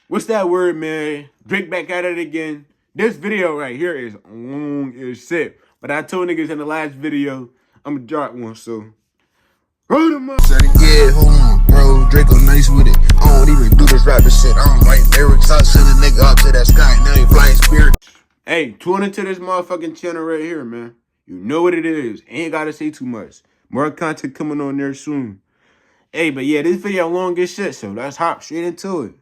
what's that word, man? Drake back at it again. This video right here is long as shit. But I told niggas in the last video, I'm gonna drop one, so. Roll them up. Try to get home, bro. Draco nice with it. I don't even do this rapper shit. I don't write lyrics. I send a nigga up to that sky. Now he flying spirit. Hey, tune into this motherfucking channel right here, man. You know what it is. Ain't gotta say too much. More content coming on there soon. Hey, but yeah, this video long as shit, so let's hop straight into it.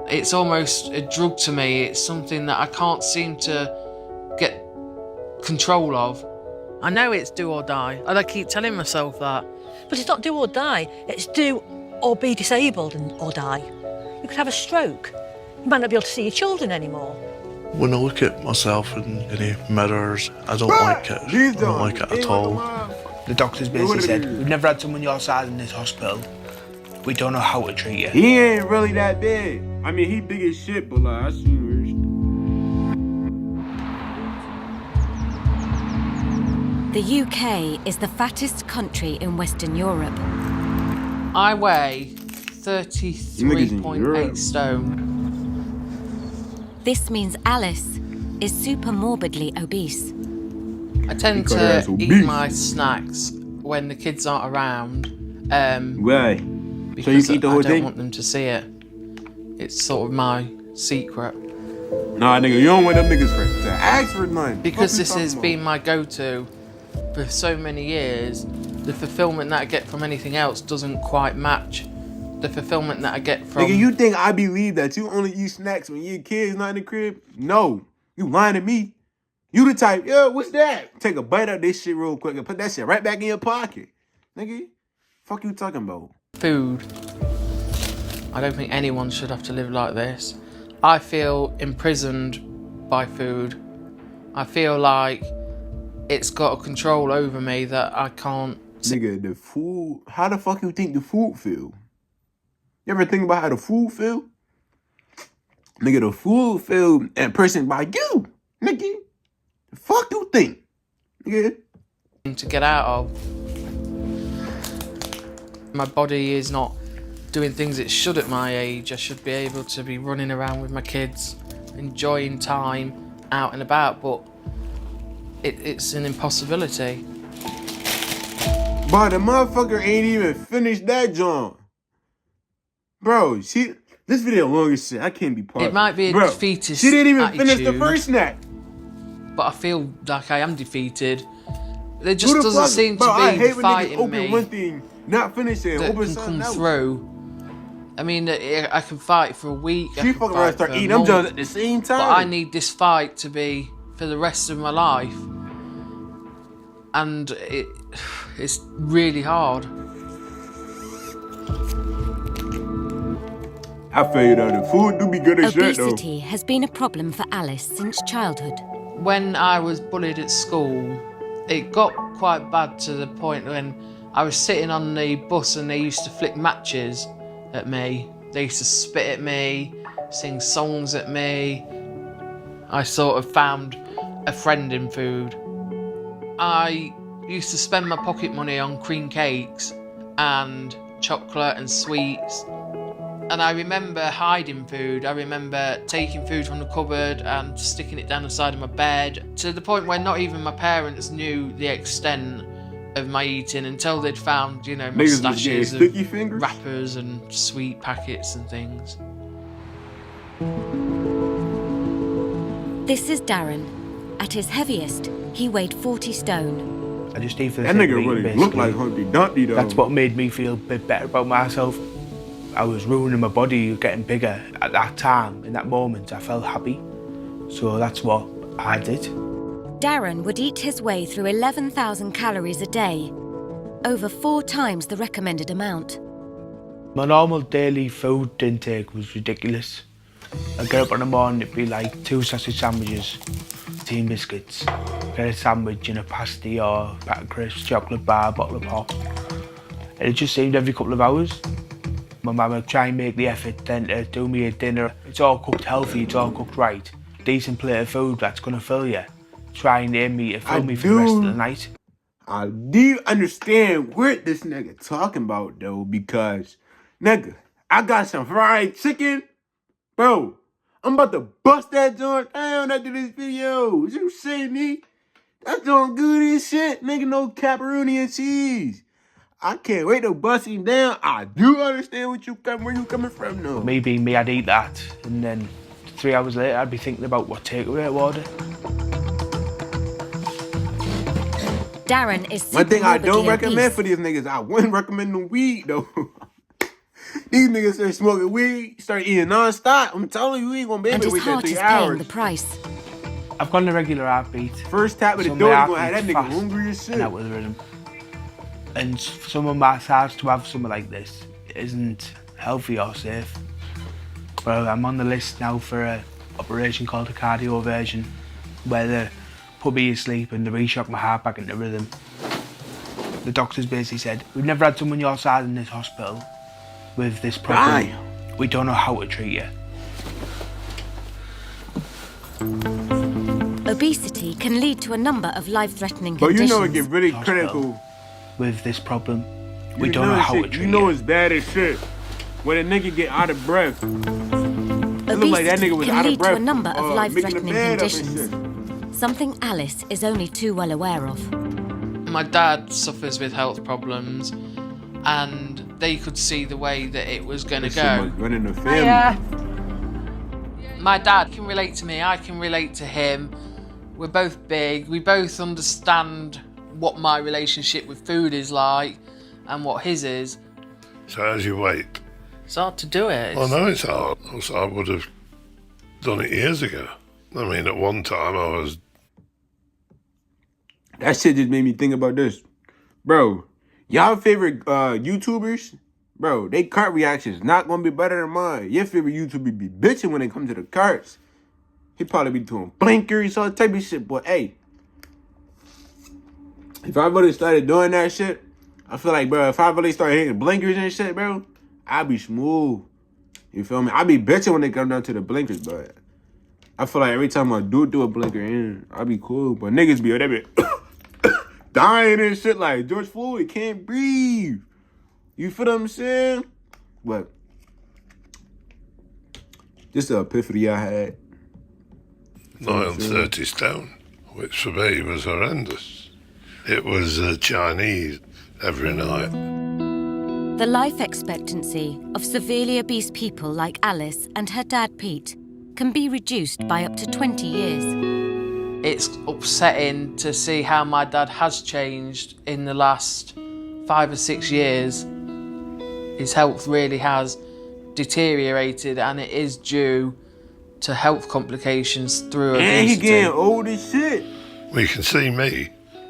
It's almost a drug to me. It's something that I can't seem to get control of. I know it's do or die, and I keep telling myself that. But it's not do or die, it's do or be disabled or die. You could have a stroke. You might not be able to see your children anymore. When I look at myself in any mirrors, I don't like it. I don't like it at all. The doctors basically said, we've never had someone your size in this hospital. We don't know how to treat you. He ain't really that big. I mean, he big as shit, but like, I seen worse. The UK is the fattest country in Western Europe. I weigh 33.8 stone. This means Alice is super morbidly obese. I tend to eat my snacks when the kids aren't around. Why? Because so you eat the whole I don't thing? want them to see it. It's sort of my secret. Nah, nigga, you don't want them niggas to ask for nothing. Because this has been my go-to for so many years, the fulfillment that I get from anything else doesn't quite match the fulfillment that I get from... Nigga, you think I believe that you only eat snacks when your kid's not in the crib? No. You lying to me. You the type, yo, what's that? Take a bite of this shit real quick and put that shit right back in your pocket. Nigga, fuck you talking about? Food. I don't think anyone should have to live like this. I feel imprisoned by food. I feel like it's got a control over me that I can't... Nigga, the food, how the fuck you think the food feel? You ever think about how the food feel? Nigga, the food feel and person by you. Nigga, the fuck you think? Nigga. To get out of. My body is not doing things it should at my age. I should be able to be running around with my kids, enjoying time out and about, but it's an impossibility. But the motherfucker ain't even finished that joint. Bro, this video long as shit. I can't be part of it. It might be a defeatist She didn't even attitude, finish the first snack. But I feel like I am defeated. There just doesn't seem to be the fight in me one thing, not finishing, that open can something come else. through. I mean, I can fight for a week. She fucking around start eating them joints at the same time. But I need this fight to be for the rest of my life. And it's really hard. I feel you though, the food do be good as shit though. Obesity has been a problem for Alice since childhood. When I was bullied at school, it got quite bad to the point when I was sitting on the bus and they used to flick matches at me. They used to spit at me, sing songs at me. I sort of found a friend in food. I used to spend my pocket money on cream cakes and chocolate and sweets. And I remember hiding food. I remember taking food from the cupboard and sticking it down the side of my bed, to the point where not even my parents knew the extent of my eating until they'd found, you know, my stashes of wrappers and sweet packets and things. This is Darren. At his heaviest, he weighed 40 stone. I just eat for the that nigga really looked like Humpty Dumpty though. That's what made me feel a bit better about myself. I was ruining my body, getting bigger. At that time, in that moment, I felt happy. So that's what I did. Darren would eat his way through 11,000 calories a day, over 4 times the recommended amount. My normal daily food intake was ridiculous. I'd get up in the morning, it'd be like 2 sausage sandwiches, tea and biscuits, get a sandwich and a pasty or a pack of crisps, chocolate bar, bottle of pop. And it just seemed every couple of hours. My mum would try and make the effort then to do me a dinner. It's all cooked healthy, it's all cooked right. Decent plate of food that's gonna fill you. Try and aim me to fill me for the rest of the night. I do understand what this nigga talking about though, because nigga, I got some fried chicken. Bro, I'm about to bust that joint down after this video. Is you shitting me? That joint good as shit. Nigga, no pepperoni and cheese. I can't wait to bust him down. I do understand where you coming from, though. Me being me, I'd eat that, and then 3 hours later, I'd be thinking about what takeaway I'd order. Darren is One thing I don't super recommend obese. for these niggas, I wouldn't recommend them weed, though. These niggas start smoking weed, start eating non-stop. I'm telling you, we ain't gonna be And able to his wait that heart 3 is paying hours. the price. I've got an irregular heartbeat. First tap of the So door, my you gonna have that heartbeat's nigga fast hungry as shit. and out with the rhythm. And for someone my size to have something like this isn't healthy or safe. But I'm on the list now for an operation called a cardioversion, where they put me asleep and they reshock my heart back into rhythm. The doctors basically said, we've never had someone your size in this hospital with this problem. Damn. We don't know how to treat you. Obesity can lead to a number of life-threatening But you conditions. know it get really Hospital. critical. With this problem, we You don't know know how to shit, treat you know you. it's bad as shit. When a nigga get out of breath. It Obesity look like that nigga was can out of lead breath. to a number of making the life-threatening bed up and conditions. shit. Something Alice is only too well aware of. My dad suffers with health problems, and they could see the way that it was going to That shit go. must run in the family. My dad can relate to me, I can relate to him. We're both big, we both understand what my relationship with food is like and what his is. So how's your weight? It's hard to do it. I know it's hard. Else I would have done it years ago. I mean, at one time I was... That shit just made me think about this. Bro, y'all favorite YouTubers? Bro, they cart reactions not gonna be better than mine. Your favorite YouTuber be bitching when it comes to the carts. He probably be doing blinkers, all type of shit. But hey, if I really started doing that shit, I feel like, bro, if I really started hitting blinkers and shit, bro, I'd be smooth. You feel me? I be bitching when they come down to the blinkers, but I feel like every time I do a blinker in, I be cool. But niggas be, they be dying and shit like George Floyd can't breathe. You feel what I'm saying? But just an epiphany I had. nigh on 30 stone, which for me was horrendous. It was Chinese every night. The life expectancy of severely obese people like Alice and her dad Pete can be reduced by up to 20 years. It's upsetting to see how my dad has changed in the last 5 or 6 years. His health really has deteriorated, and it is due to health complications through And he obesity. getting old as shit. Well, you can see me,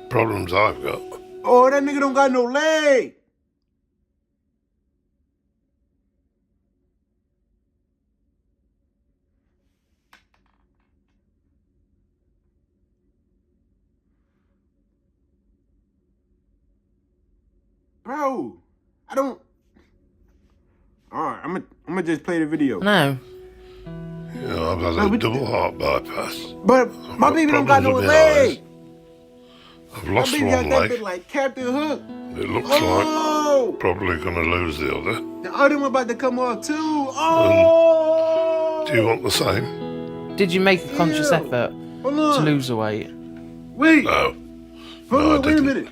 problems I've got. Oh, that nigga don't got no leg. Bro, I don't. Alright, I'm gonna just play the video. No. You know, I've had a double heart bypass. But my got baby don't got no problems with my leg. eyes. I've My lost baby one got that leg. bit like Captain Hook. It looks Oh, like probably going to lose the other. the other one about to come off too. Oh, Do you want the same? Did you make a conscious Ew. effort hold to on. lose the weight? Wait, No. hold No, I on, wait a didn't. minute.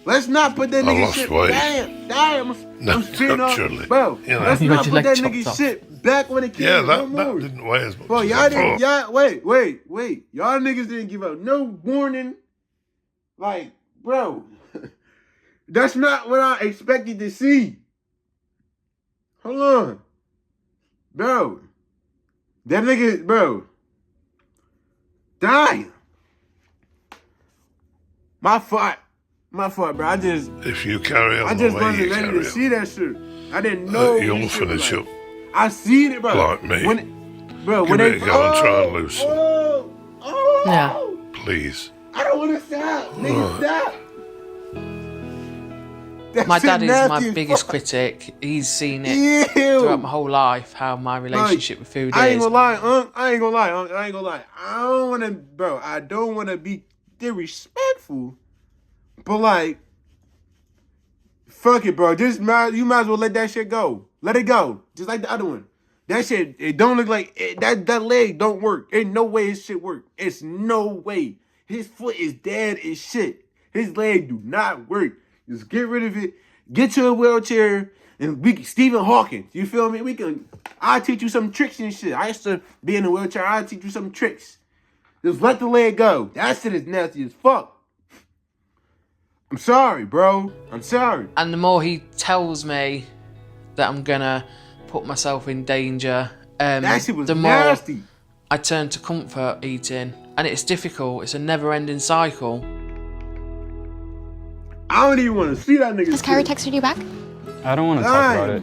Let's not put that I nigga lost shit. weight. Damn, No, I'm spitting off. naturally. Bro, You know. let's You not got your put that leg nigga chopped off. shit back when it came Yeah, no that more. didn't weigh as much Bro, as y'all I didn't. thought. Wait. Y'all niggas didn't give up no warning. Like, bro, that's not what I expected to see. Hold on, bro. That nigga, bro. Dying. My fault, bro. If you carry on I the just way wasn't you ready to carry see on, that shit. I didn't know. you'll this shit was finish like- up I seen it, bro. like me. When Give they it a go and try and lose some. Oh, Yeah. please. I don't want to stop. Nigga, stop. That My shit dad is nasty my as biggest fuck. critic. He's seen it Ew. throughout my whole life, how my relationship with food I ain't is. gonna lie, I ain't gonna lie. I don't want to, bro. I don't want to be disrespectful, but like, fuck it, bro. You might as well let that shit go. Let it go. Just like the other one. That shit, it don't look like, that leg don't work. Ain't no way his shit work. It's no way. His foot is dead as shit. His leg do not work. Just get rid of it. Get to a wheelchair. And Stephen Hawking, you feel me? I'll teach you some tricks and shit. I used to be in a wheelchair. I'll teach you some tricks. Just let the leg go. That shit is nasty as fuck. I'm sorry, bro. I'm sorry. And the more he tells me that I'm gonna put myself in danger, that shit was the more nasty. I turn to comfort eating. And it's difficult. It's a never-ending cycle. I don't even want to see that nigga. Has Carrie texted you back? I don't want to talk about it.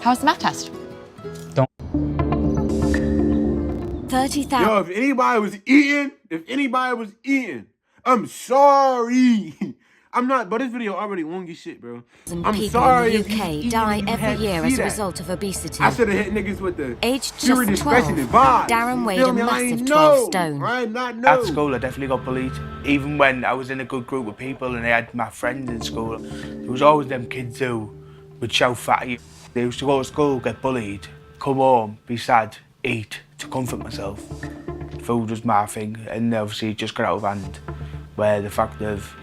How's the math test? 30,000. Yo, if anybody was eating, I'm sorry. I'm not, but this video already long as shit, bro. I'm People sorry. in the UK die every year as a result of obesity. I should have hit niggas with the Aged pure just discretion 12, and vibe. Darren weighed Feel a me? I massive ain't 12 know. stone. I not know. At school, I definitely got bullied. Even when I was in a good group of people and I had my friends in school, there was always them kids who would shout fat at you. They used to go to school, get bullied, come home, be sad, eat to comfort myself. Food was my thing, and obviously it just got out of hand. Where the fact of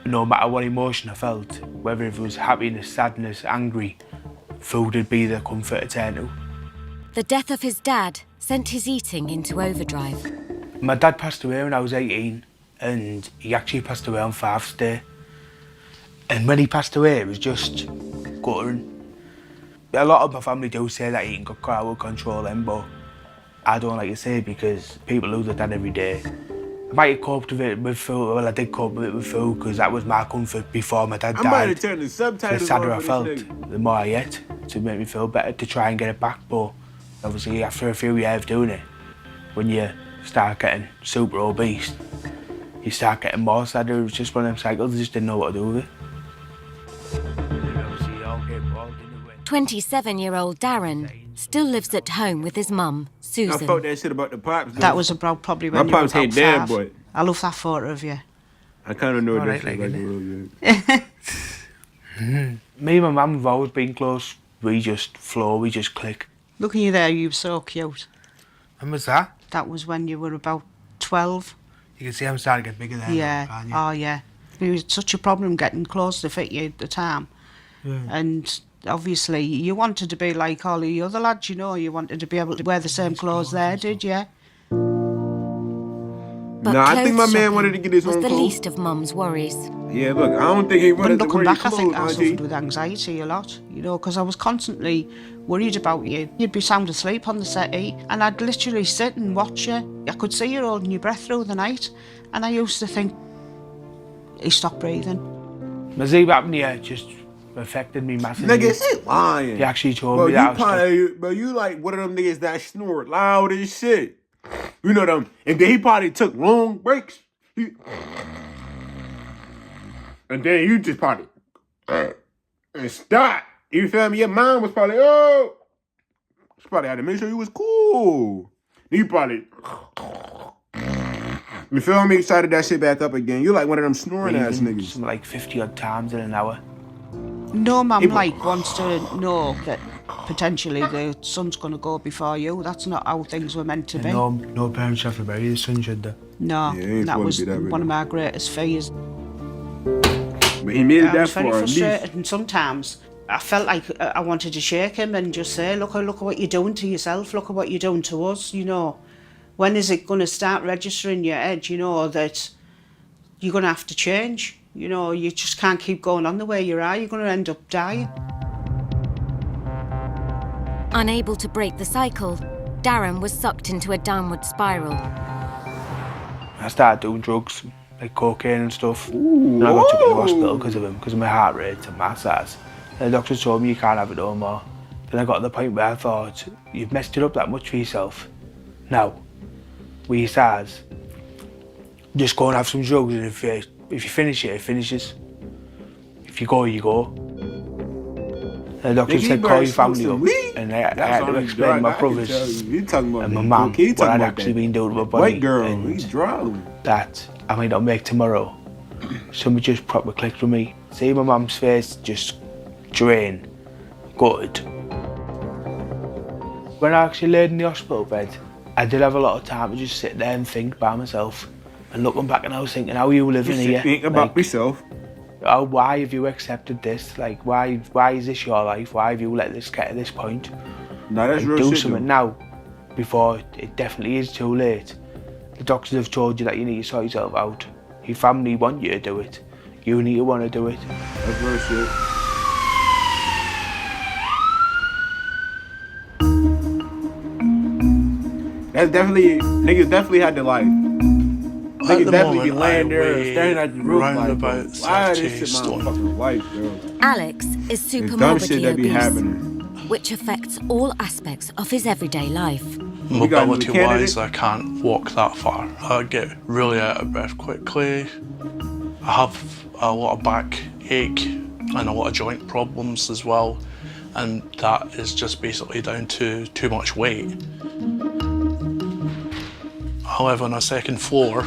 no matter what emotion I felt, whether it was happiness, sadness, angry, food would be the comfort to turn to. The death of his dad sent his eating into overdrive. My dad passed away when I was 18, and he actually passed away on Father's Day. And when he passed away, it was just guttering. A lot of my family do say that eating got out of control then, but I don't like to say it because people lose their dad every day. I might have coped with it with food. Well, I did cope with it with food because that was my comfort before my dad died. I might have turned the subtitles The sadder on I for felt, this nigga. the more I ate to make me feel better, to try and get it back. But obviously, after a few years doing it, when you start getting super obese, you start getting more sadder. It was just one of them cycles. I just didn't know what to do with it. 27-year-old Darren still lives at home with his mum, I Susan. felt that shit about the pops. Though. That was about probably when my you were pops about hate dad, 5. but I love that photo of you. I kind of know that Alright, shit like like a it. little bit. Me and my mum have always been close. We just flow, we just click. Look at you there, you were so cute. When was that? That was when you were about 12. You can see I'm starting to get bigger there. Yeah, Now, can't you? oh yeah. It was such a problem getting clothes to fit you at the time. Yeah. And obviously you wanted to be like all the other lads, you know, you wanted to be able to wear the same clothes there, did you? But Nah, I think my clothes man shopping wanted to get his was own the clothes. least of Mum's worries. Yeah, look, I don't think he When wanted to looking wear back, his I clothes, think I auntie. suffered with anxiety a lot, you know, because I was constantly worried about you. You'd be sound asleep on the settee, and I'd literally sit and watch you. I could see you holding your breath through the night, and I used to think, he stopped breathing. My sleep apnea just affected me massively. Nigga, she lying. He actually told Bro, me you that I was probably, bro, you like one of them niggas that snort loud as shit. You know them. And then he probably took long breaks. And then you just probably and stop. You feel me? Your mind was probably, she probably had to make sure you was cool. You probably, you feel me? Started that shit back up again. You like one of them snoring ass breathing niggas. something like 50 odd times in an hour. No mum People- like wants to know that potentially the son's going to go before you. That's not how things were meant to be. And no parents have to bury the son, should they? No, Yeah, it ain't that supposed was to be that way, one of though. my greatest fears. But he made it I that was very far at least. frustrated, and sometimes I felt like I wanted to shake him and just say, look at what you're doing to yourself, look at what you're doing to us, you know. When is it going to start registering your head, you know, that you're going to have to change? You know, you just can't keep going on the way you are, you're going to end up dying. Unable to break the cycle, Darren was sucked into a downward spiral. I started doing drugs, like cocaine and stuff. And I got took to the hospital because of him, because of my heart rate and my size. And the doctor told me you can't have it no more. Then I got to the point where I thought, you've messed it up that much for yourself. Now, with your size, just go and have some drugs, and if you finish it, it finishes. If you go, you go. And the doctor Nigga, you said, better call your smoke family some up. weed. And I That's had all to he's explain to drunk. my I can brothers tell you. He talking about and my that mum coke. He what talking I'd about actually that been doing to my body. white girl. and He's drunk. that I might not make tomorrow. Something just proper clicked with me. See my mum's face just drain. gutted. When I actually laid in the hospital bed, I did have a lot of time to just sit there and think by myself. And looking back, and I was thinking, how are you living here? Think about myself. Why have you accepted this? Like, why is this your life? Why have you let this get to this point? No, that's like, real do shit, something now, before it definitely is too late. The doctors have told you that you need to sort yourself out. Your family want you to do it. You need to want to do it. That's real shit. That's definitely, niggas definitely had to like, niggas definitely be laying there staring at the roof like, bro, why is this shit my fucking life, bro? Alex is super dumb shit morbidly that be obese, happening. which affects all aspects of his everyday life. Mobility-wise, I can't walk that far. I get really out of breath quickly. I have a lot of back ache and a lot of joint problems as well, and that is just basically down to too much weight. I live on a second floor.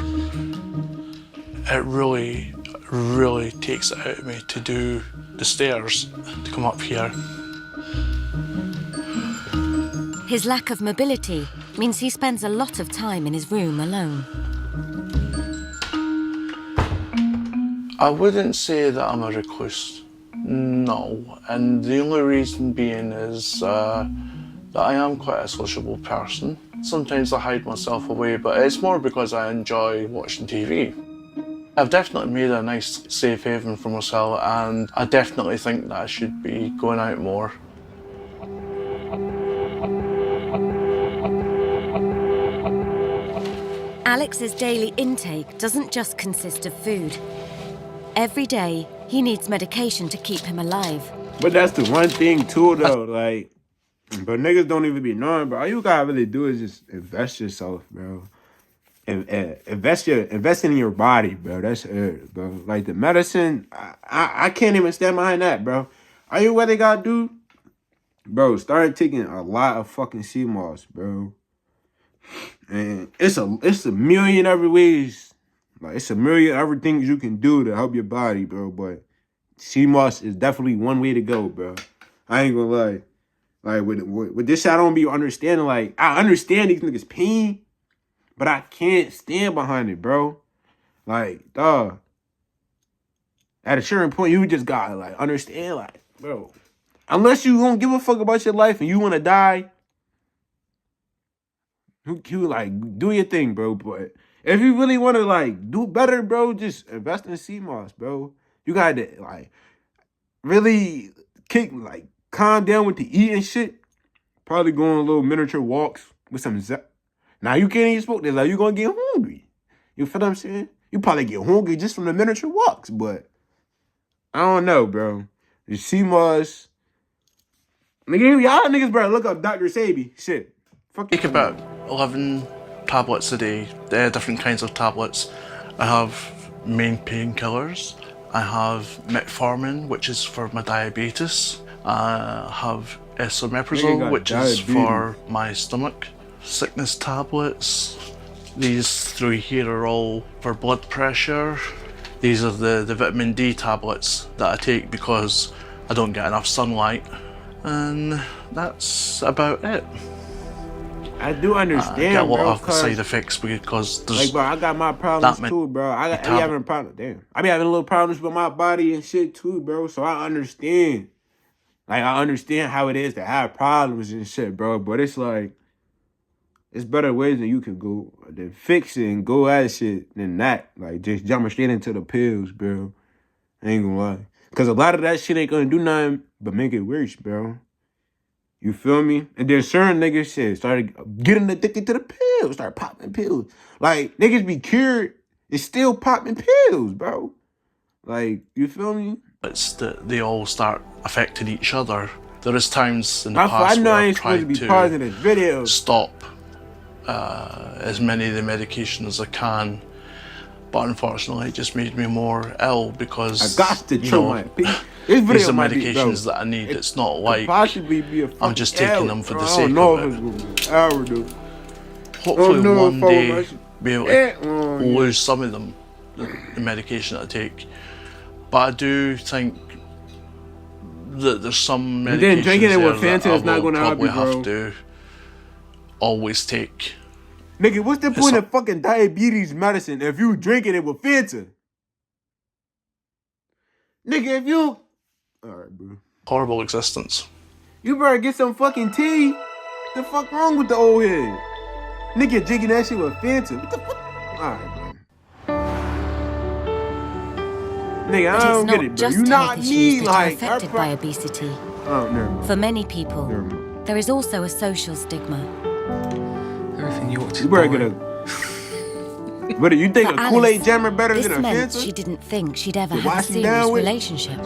It really takes it out of me to do the stairs to come up here. His lack of mobility means he spends a lot of time in his room alone. I wouldn't say that I'm a recluse, no. And the only reason being is that I am quite a sociable person. Sometimes I hide myself away, but it's more because I enjoy watching TV. I've definitely made a nice safe haven for myself, and I definitely think that I should be going out more. Alex's daily intake doesn't just consist of food. Every day, he needs medication to keep him alive. But that's the one thing too, though, like, but niggas don't even be knowing, bro. All you gotta really do is just invest yourself, bro. Invest in your body, bro. That's it, bro. Like the medicine, I can't even stand behind that, bro. All you what they gotta do, bro, start taking a lot of fucking sea moss, bro. And it's a million other ways. Like it's a million other things you can do to help your body, bro. But sea moss is definitely one way to go, bro. I ain't gonna lie. Like with this shit, I don't be understanding. Like I understand these niggas' pain, but I can't stand behind it, bro. Like, dog. At a certain point, you just gotta like understand, like, bro. Unless you don't give a fuck about your life and you wanna die, you like do your thing, bro. But if you really wanna like do better, bro, just invest in sea moss, bro. You gotta like really calm down with the eating shit. Probably go on little miniature walks with some Now you can't even smoke this, like you gonna get hungry. You feel what I'm saying? You probably get hungry just from the miniature walks, but I don't know, bro. The sea moss. Nigga, y'all niggas better look up Dr. Sabi. Shit. Fuck Take about 11 tablets a day, different kinds of tablets. I have main painkillers. I have metformin, which is for my diabetes. I have esomeprazole, which is for my stomach. Sickness tablets. These three here are all for blood pressure. These are the vitamin D tablets that I take because I don't get enough sunlight. And that's about it. I do understand, I get a lot bro, of side effects because there's like, bro, I got my problems too, bro. I be having problems. Damn, I be having little problems with my body and shit too, bro. So I understand. Like I understand how it is to have problems and shit, bro. But it's like, it's better ways that you can go than fix it and go at shit than that. Like just jumping straight into the pills, bro. I ain't gonna lie. Cause a lot of that shit ain't gonna do nothing but make it worse, bro. You feel me? And then certain niggas shit started getting addicted to the pills, start popping pills. Like niggas be cured and still popping pills, bro. Like, you feel me? It's that they all start affecting each other. There is times in the past I know where I ain't I've supposed to tried be to pausing this video. stop as many of the medication as I can, but unfortunately it just made me more ill because I got to chill my this video these are might be, medications bro, that I need. It's not like possibly be a I'm just taking them for the sake of of it. I don't know if it's gonna be an hour, dude. Hopefully one day be able to lose some of them, the medication that I take. But I do think there's some medications And then drinking it with there that Fanta I is not will gonna help probably you, bro. have to always take. Nigga, what's the point of fucking diabetes medicine if you drinking it with Fanta? Nigga, if you... Alright, bro. Horrible existence. You better get some fucking tea. The fuck wrong with the old head? Nigga drinking that shit with Fanta. What the fuck? Alright, bro. Nigga, I But don't it's get not it, bro. just You not health issues me, that are like... affected by obesity. Oh, never mind. For many people, Never mind. there is also a social stigma. Everything you ought to You better buy. get a... But you think For a Kool-Aid Alice, jammer better this than a meant Fanta? she didn't think she'd ever To have a wash 'em serious down with? relationship.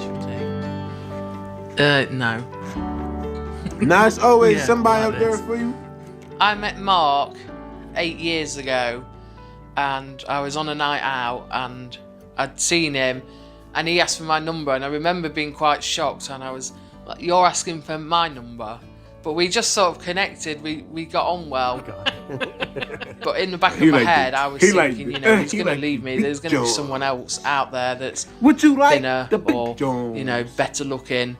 No. Nah, it's always Yeah, somebody that up there is. for you. I met Mark 8 years ago, and I was on a night out, and I'd seen him, and he asked for my number, and I remember being quite shocked, and I was like, "You're asking for my number?" But we just sort of connected. We got on well. But in the back of He my liked head, it. I was He thinking, liked you it. know, he's He going to liked leave the me. big There's going to be John. someone else out there that's What you like? thinner The big or, John. you know, better looking.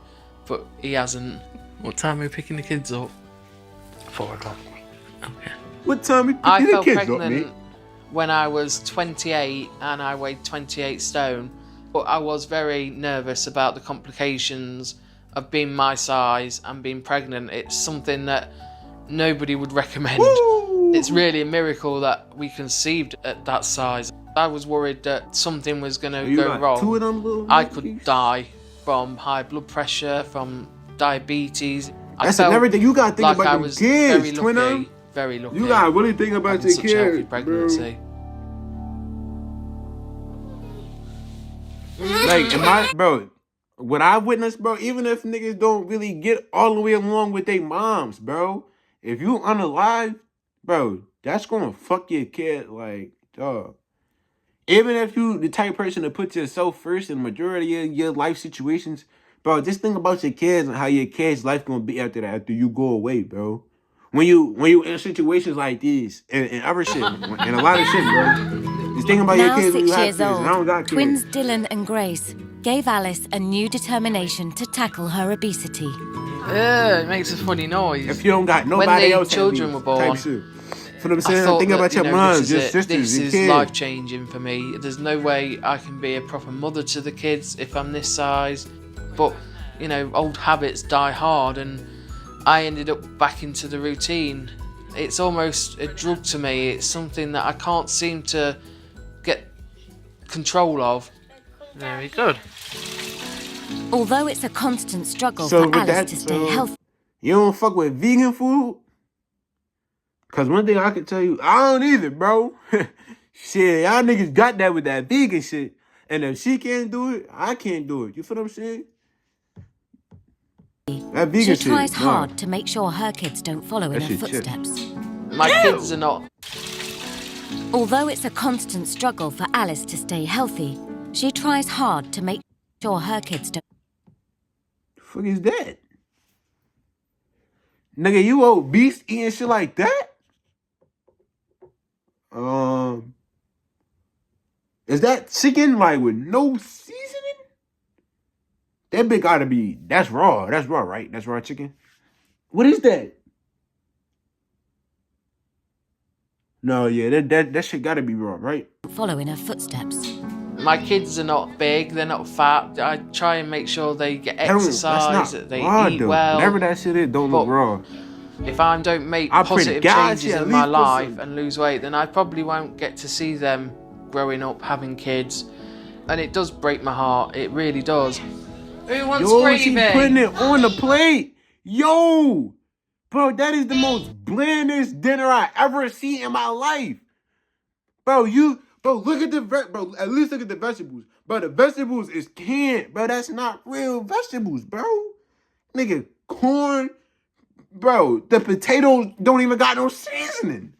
But he hasn't. What time are we picking the kids up? 4 o'clock. Okay. What time you I picking the felt kids up, pregnant mate? when I was 28 and I weighed 28 stone, but I was very nervous about the complications of being my size and being pregnant. It's something that nobody would recommend. Woo! It's really a miracle that we conceived at that size. I was worried that something was going to You go got wrong. two of them little I monkeys? could die from high blood pressure, from diabetes. I That's felt another thing. You gotta think like about I them was kids, very twin lucky, them. very lucky. You gotta really think about having your such a healthy kids, pregnancy. bro. Like, bro, what I witnessed, bro, even if niggas don't really get all the way along with their moms, bro, if you unalive, bro, that's gonna fuck your kid, like, dog. Even if you the type of person to put yourself first in the majority of your life situations, bro, just think about your kids and how your kids' life gonna be after that, after you go away, bro. When you in situations like this and other shit, and a lot of shit, bro. Just think about your Now kids when 6 you have years kids. And I don't old, got kids. twins Dylan and Grace gave Alice a new determination to tackle her obesity. It makes a funny noise. If you don't got When nobody the else, children were born, shit. For them I saying, thought think that, about you your know, moms, your this sisters, your is kids. life changing for me. There's no way I can be a proper mother to the kids if I'm this size. But you know, old habits die hard, and I ended up back into the routine. It's almost a drug to me. It's something that I can't seem to get control of. Very good. Although it's a constant struggle So for with Alice that, to stay healthy. You don't fuck with vegan food? Cause one thing I can tell you, I don't either, bro. Shit, y'all niggas got that with that vegan shit. And if she can't do it, I can't do it. You feel what I'm saying? That vegan She tries shit, hard to make sure her kids don't follow in That her shit shit. footsteps. My kids are not. Although it's a constant struggle for Alice to stay healthy, she tries hard to make sure her kids don't. The fuck is that? Nigga, you obese eating shit like that? Is that chicken like with no seasoning? That bit gotta be, that's raw, right? That's raw chicken? What is that? No, yeah, that shit gotta be raw, right? Follow in her footsteps. My kids are not big, they're not fat. I try and make sure they get That don't- exercise, that's not that they raw, eat though. well. Whatever that shit is, don't look But raw. If I don't make I pray to positive God changes she at in my least put life some- and lose weight, then I probably won't get to see them growing up, having kids. And it does break my heart, it really does. Who wants Yo, gravy? she putting it on the plate. Yo, bro, that is the most blandest dinner I ever seen in my life. Bro, look at bro, at least look at the vegetables. Bro, the vegetables is canned. Bro, that's not real vegetables, bro. Nigga, corn. Bro, the potatoes don't even got no seasoning.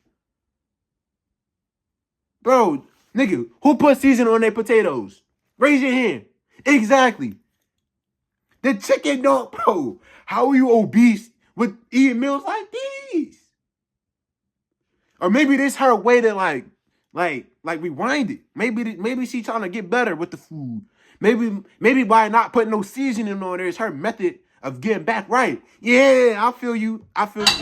Bro, nigga, who put seasoning on their potatoes? Raise your hand. Exactly. The chicken don't, bro. How are you obese with eating meals like these? Or maybe this her way to like rewind it. Maybe she trying to get better with the food. Maybe by not putting no seasoning on there is her method of getting back right. Yeah, I feel you.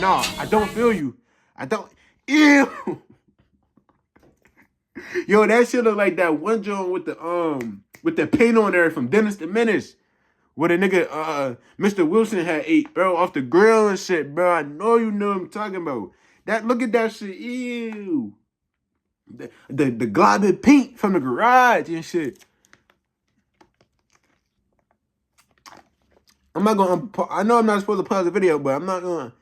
No, I don't feel you. I don't. Ew. Yo, that shit look like that one joint with the paint on there from Dennis the Menace. Where the nigga Mr. Wilson had ate, bro, off the grill and shit, bro. I know you know what I'm talking about. Look at that shit. Ew. The globby paint from the garage and shit. I'm not gonna. I know I'm not supposed to pause the video, but I'm not gonna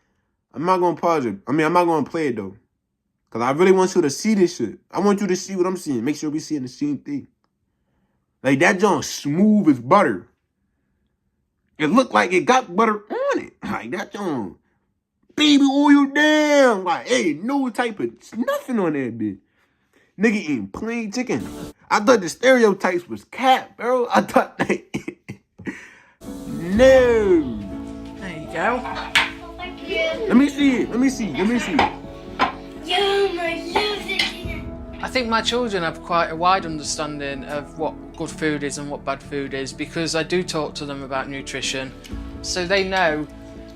pause it. I mean, I'm not gonna play it though, cause I really want you to see this shit. I want you to see what I'm seeing. Make sure we seeing the same thing. Like that joint smooth as butter. It looked like it got butter on it. Like that joint, baby oil down. Like ain't no type of nothing on that bitch. Nigga eating plain chicken. I thought the stereotypes was cap, bro. I thought they. No. There you go. Let me see it. I think my children have quite a wide understanding of what good food is and what bad food is, because I do talk to them about nutrition. So they know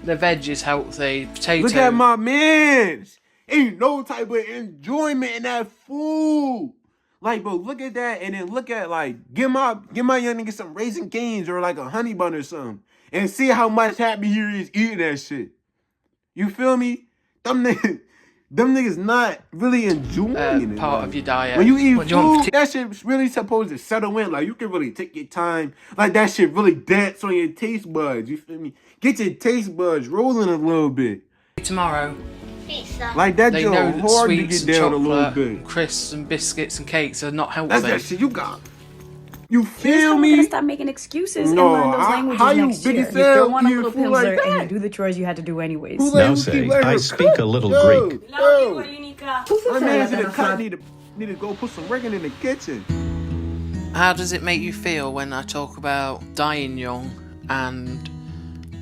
the veg is healthy, potato. Look at my mans. Ain't no type of enjoyment in that food. Like, bro, look at that, and then look at, like, give my young nigga some Raisin Cane's or, like, a honey bun or something, and see how much happy he is eating that shit. You feel me? Them niggas not really enjoying it. Part of your diet. When you eat food, that shit's really supposed to settle in. Like, you can really take your time. Like, that shit really dance on your taste buds. You feel me? Get your taste buds rolling a little bit. Tomorrow. Like that They know joint that hard to sweets get and down a little chocolate, bit. crisps and biscuits and cakes are not healthy. That's that shit you got. You Here's feel how we're me? gonna stop making excuses No, and learn those languages how you next big year. as You hell throw on a eating little food like Pimsleur and that? you do the chores you had to do anyways. Now say, I speak a little Greek. My man in the cut need to go put some work in the kitchen. How does it make you feel when I talk about dying young and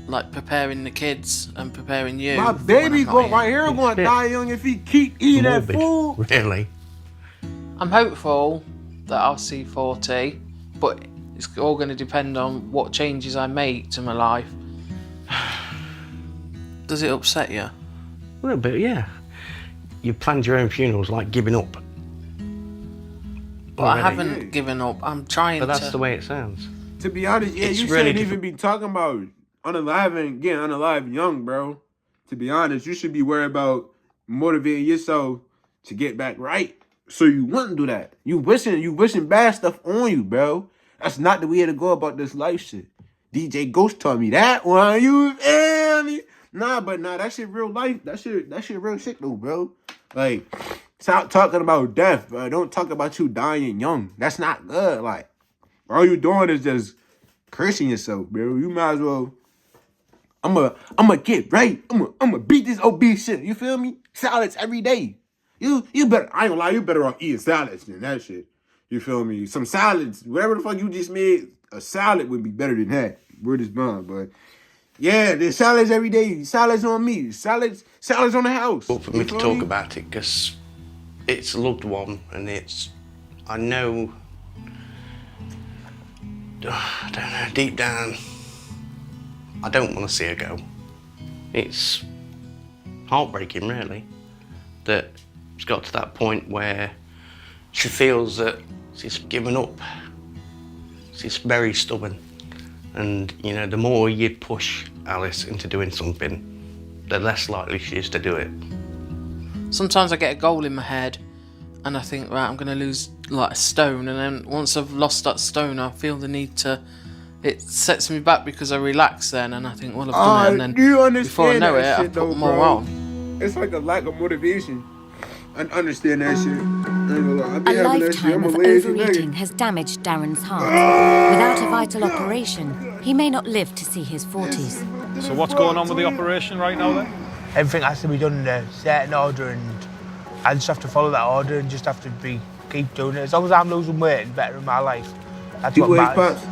like preparing the kids and preparing you? My baby right here going to die young if he keep eating that food. Really? I'm hopeful that I'll see 40, but it's all going to depend on what changes I make to my life. Does it upset you? A little bit, yeah. You planned your own funerals like giving up. But I haven't given up. I'm trying to. But that's the way it sounds. To be honest, yeah, It's you really shouldn't even be talking about getting unalive young, bro. To be honest, you should be worried about motivating yourself to get back right. So you wouldn't do that. You wishing bad stuff on you, bro. That's not the way to go about this life shit. DJ Ghost told me that one. You feel me? Nah, that shit real life. That shit real shit though, bro. Like, stop talking about death, bro. Don't talk about you dying young. That's not good. Like, all you doing is just cursing yourself, bro. You might as well. I'ma get right. I'ma beat this obese shit. You feel me? Salads every day. You better. I ain't gonna lie. You better off eating salads than that shit. You feel me? Some salads, whatever the fuck you just made. A salad would be better than that. Word is bond, but yeah, there's salads every day. Salads on me. Salads on the house. But for me to talk about it, because it's a loved one, and I know, I don't know, deep down, I don't want to see her go. It's heartbreaking, really, that it's got to that point where she feels that she's given up. She's very stubborn. And, you know, the more you push Alice into doing something, the less likely she is to do it. Sometimes I get a goal in my head and I think, right, I'm going to lose like a stone, and then once I've lost that stone, I feel the need to. It sets me back because I relax then, and I think, well, I've done it, and then do you understand before I know it, that I shit, put though, more bro? on. It's like a lack of motivation. I understand that shit. I ain't gonna lie. I be A having that shit. lifetime I'm a of lazy overeating nigga. has damaged Darren's heart. Without a vital operation, he may not live to see his 40s. So what's going on with the operation right now then? Everything has to be done in a certain order, and I just have to follow that order and just have to keep doing it. As long as I'm losing weight and better in my life, that's what matters.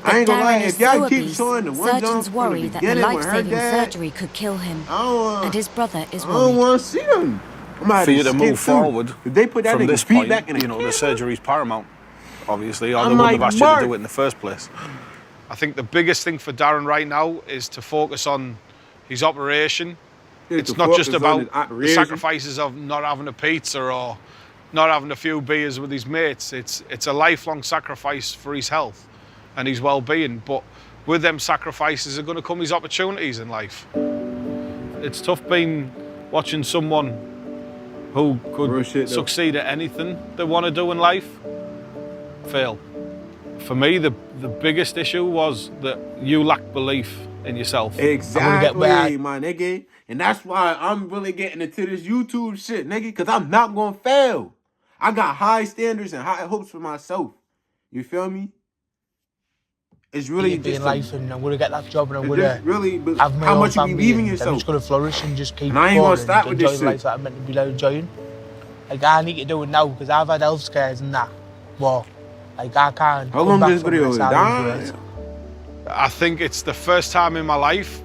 I ain't gonna lie, if y'all so keep obese, showing the one surgeons jump worry that the with her life-saving dad, surgery could kill him, and his brother is I don't worried. want to see them. For you to move forward if they put that from nigga this feet point, back in the you know, the surgery's paramount. obviously, or I'm they wouldn't like, have asked you Mark. to do it in the first place. I think the biggest thing for Darren right now is to focus on his operation. It's not just about the sacrifices of not having a pizza or not having a few beers with his mates. It's a lifelong sacrifice for his health and his well-being. But with them sacrifices are going to come his opportunities in life. It's tough watching someone who could succeed at anything they want to do in life fail. For me, the biggest issue was that you lack belief in yourself. Exactly, my nigga. And that's why I'm really getting into this YouTube shit, nigga, because I'm not going to fail. I got high standards and high hopes for myself. You feel me? It's really be just in life, and I'm gonna get that job, and I'm it's gonna just really, but have my how own much you family, believe in and yourself. I'm just gonna flourish and just keep And I ain't gonna going stop and with enjoy this the life shit. that I'm meant to be enjoying. Like, I need to do it now because I've had health scares and that. But like, I can't. How long come this back from video this, is? I'll regret it. I think it's the first time in my life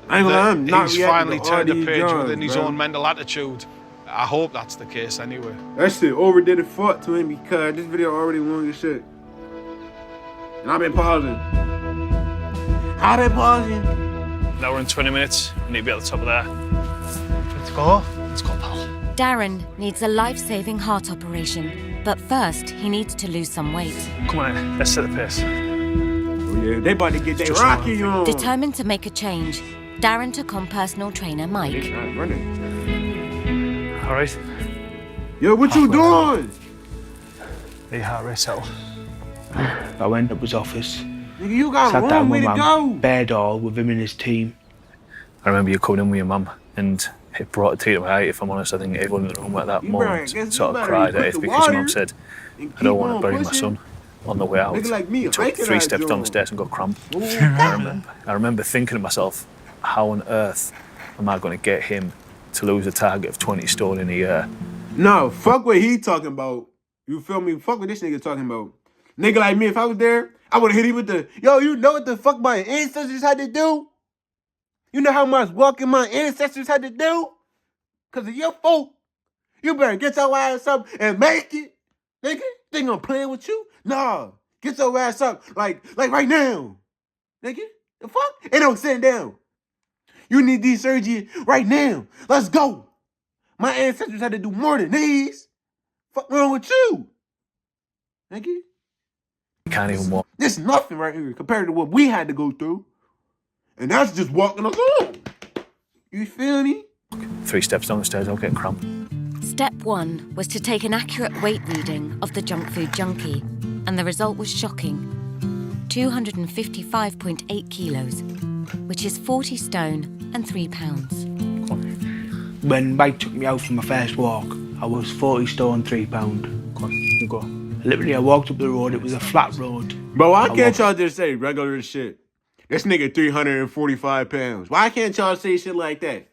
I ain't gonna lie, I'm that not he's reacting finally to all turned a these page Johns, within his bro. own mental attitude. I hope that's the case anyway. That shit overdid it fuck to him because this video already won this shit. And I've been pausing. I've been pausing. Now we're in 20 minutes. We need to be at the top of there. Let's go. Let's go, pal. Darren needs a life-saving heart operation, but first he needs to lose some weight. Come on in. Let's set the pace. Oh yeah, they about to get that Rocky on. Determined to make a change, Darren took on personal trainer Mike. All right. Yo, what you doing? The heart rate settle. I went up his office, Nigga, you got sat one down way with to my go. bed all with him and his team. I remember you coming in with your mum, and it brought a tear to my eye, if I'm honest. I think everyone in the room at that moment sort of cried at it because your mum said, I don't want to bury my son on the way out. Nigga like me, He took hiking 3 that steps down the joint. stairs and got cramp. Ooh, I remember thinking to myself, how on earth am I going to get him to lose a target of 20 stone in a year? No, fuck what he talking about. You feel me? Fuck what this nigga talking about. Nigga like me, if I was there, I would have hit him with the, yo, you know what the fuck my ancestors had to do? You know how much walking my ancestors had to do? Because of your fault. You better get your ass up and make it. Nigga, think I'm playing with you? Nah, get your ass up like right now. Nigga, the fuck? And don't sit down. You need these surgery right now. Let's go. My ancestors had to do more than these. Fuck wrong with you? Nigga, Can't even walk. this is nothing right here compared to what we had to go through. And that's just walking along. You feel me? 3 steps down the stairs, I'll get cramp. Step 1 was to take an accurate weight reading of the junk food junkie, and the result was shocking. 255.8 kilos, which is 40 stone and 3 pounds. When Mike took me out for my first walk, I was 40 stone, 3 pound. Come on, you go. Literally, I walked up the road, it was a flat road. Bro, why I can't y'all just say regular shit? This nigga 345 pounds. Why can't y'all say shit like that?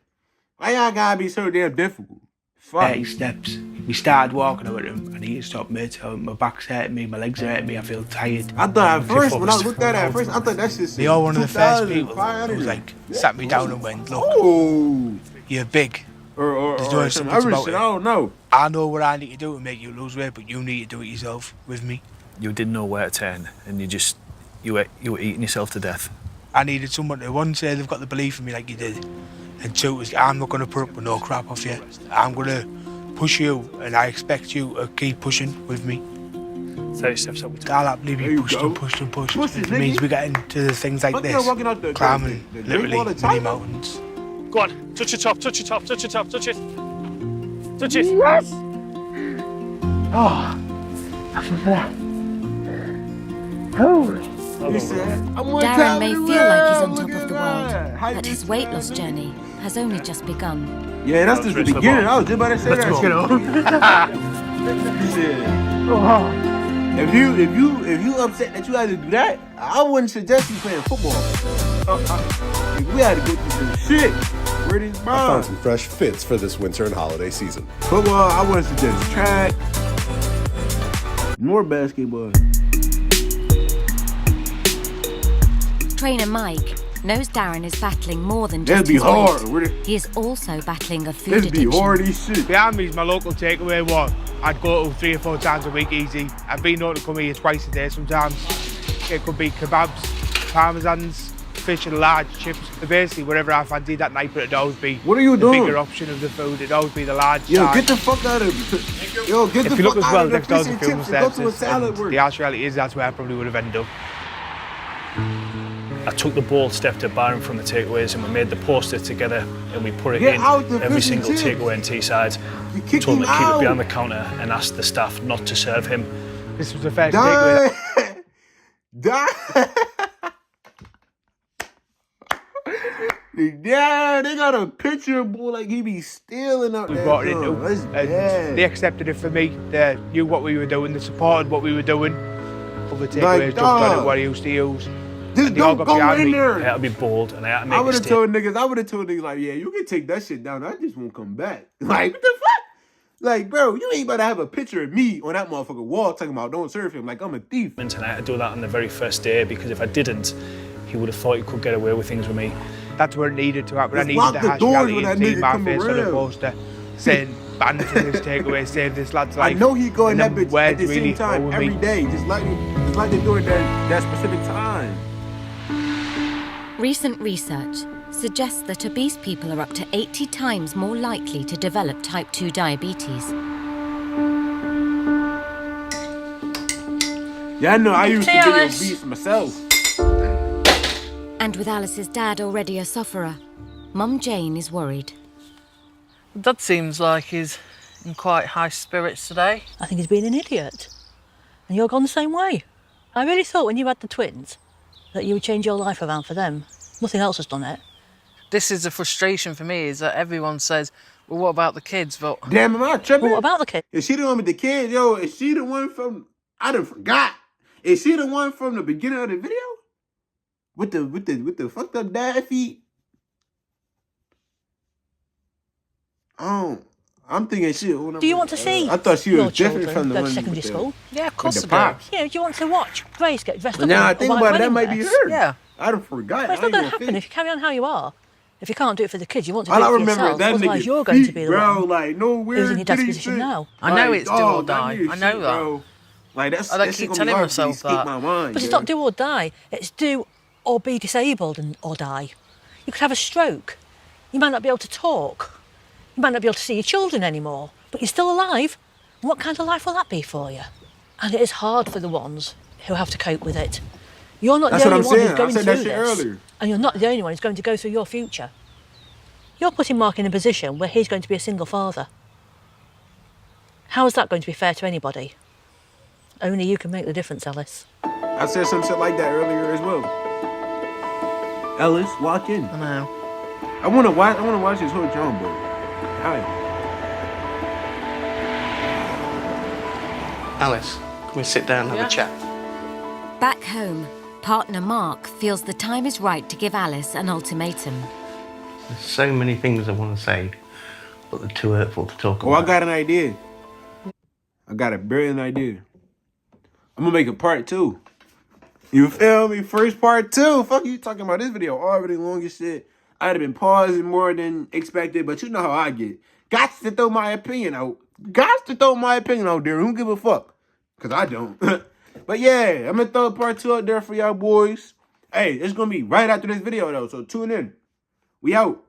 Why y'all gotta be so damn difficult? Fuck. 30 steps. We started walking out with him. I need to stop, mate. My back's hurting me, my legs are hurting me, I feel tired. I thought at first, when I looked at it at first, I thought that shit. You're one of the first people who was like, sat me down and went, look, you're big. There's no some something other about shit, it. I don't know. I know what I need to do to make you lose weight, but you need to do it yourself with me. You didn't know where to turn, and you were eating yourself to death. I needed someone to, one, say they've got the belief in me like you did, and 2 was, I'm not going to put up with no crap off you. I'm going to push you, and I expect you to keep pushing with me. 30 steps up. I'll happily be pushed and pushed and pushed. It means we get into the things like this, climbing literally mini mountains. Go on, touch your top, touch your top, touch your top, touch it. Touch it. Yes! Oh, I feel that. Oh. Darren may feel like he's on top of the world, but his weight loss journey has only just begun. Yeah, that's just the beginning. I was just about to say that. If you upset that you had to do that, I wouldn't suggest you playing football. We had to get you some shit. Where these I found bombs? some fresh fits for this winter and holiday season. Football, I wouldn't suggest track. More basketball. Trainer Mike knows Darren is battling more than That'd just be his hard. weight. He is also battling a food That'd be addiction. hard as shit. Behind me is my local takeaway one. I'd go to 3 or 4 times a week easy. I've been known to come here twice a day sometimes. It could be kebabs, parmesans, fish and large chips. Basically, whatever I fancied that night, but it'd always be What are you the doing? bigger option of the food. It'd always be the large Yo, size. get the fuck out of Yo, get If the you look fuck as out well of the next door fish to and film chips and go to a services, salad and work. the harsh reality is that's where I probably would have ended up. I took the bold step to buy them from the takeaways and we made the poster together and we put it Get in out the every fish and single chips. takeaway in Teesside. You kick Told him them to keep out. it behind the counter and asked the staff not to serve him. This was the first takeaway. Yeah, they got a picture of boy like he be stealing out We there. brought it into, and they accepted it for me. They knew what we were doing. They supported what we were doing. Other takeaways jumped on it what I used to use. Just And they all don't got go behind in me. there. I had to be bold and I had to I make a would have statement. told niggas like, yeah, you can take that shit down. I just won't come back. Like, what the fuck? Like, bro, you ain't about to have a picture of me on that motherfucker wall talking about don't serve him like I'm a thief. And I had to do that on the very first day because if I didn't, he would have thought he could get away with things with me. That's where it needed to happen. Just I needed lock the the harsh doors reality when that and see nigga my come face on the around. poster saying, banned from this takeaway, save this lad's I life. know he go in And that them bitch at words the really same time go with every me. day. Just like they do it that specific time. Recent research suggests that obese people are up to 80 times more likely to develop type 2 diabetes. Yeah, I know. I used to See, get Alice? obese myself. And with Alice's dad already a sufferer, Mum Jane is worried. Dad seems like he's in quite high spirits today. I think he's been an idiot. And you're gone the same way. I really thought when you had the twins that you would change your life around for them. Nothing else has done it. This is the frustration for me, is that everyone says, well, what about the kids? But Damn, am I tripping? Well, what about the kid? Is she the one with the kids? Yo, is she the one from... I done forgot. Is she the one from the beginning of the video? With the fucked up dad feet? I'm thinking she... Do you want to see I thought she your was different children from the go one to secondary with the- school? Yeah, of with course the I do. pops. Yeah, do you want to watch Grace get dressed But up now I in a think white about it, that wedding might be dress? her. Yeah. I done forgot. Well, it's I not ain't going to gonna happen think. if you carry on how you are. If you can't do it for the kids, you want to do All it I for remember yourself. that Otherwise, nigga you're going to feet, be the bro, one like no who's weird in your dad's titty position shit. now. I know Like, it's do or dog, die. need I know shit, that. bro. Like that's And I that keep shit gonna be telling hard for me to myself escape that. my mind. But it's yo. not do or die. It's do or be disabled or die. You could have a stroke. You might not be able to talk. You might not be able to see your children anymore. But you're still alive. And what kind of life will that be for you? And it is hard for the ones who have to cope with it. You're not That's the what only I'm one saying. who's going I said through that shit this. earlier. And you're not the only one who's going to go through your future. You're putting Mark in a position where he's going to be a single father. How is that going to be fair to anybody? Only you can make the difference, Alice. I said some shit like that earlier as well. Ellis, walk in. I know. I wanna watch this whole John boy. Hi. Alice, can we sit down and have a chat? Back home, partner Mark feels the time is right to give Alice an ultimatum. There's so many things I want to say, but they're too hurtful to talk Oh, I about. got an idea. I got a brilliant idea. I'm gonna make a part 2. You feel me? First part 2. Fuck you talking about this video already long as shit. I'd have been pausing more than expected, but you know how I get. Got to throw my opinion out. Got to throw my opinion out there. Who don't give a fuck? Because I don't. But yeah, I'm going to throw a part 2 out there for y'all boys. Hey, it's going to be right after this video, though, so tune in. We out.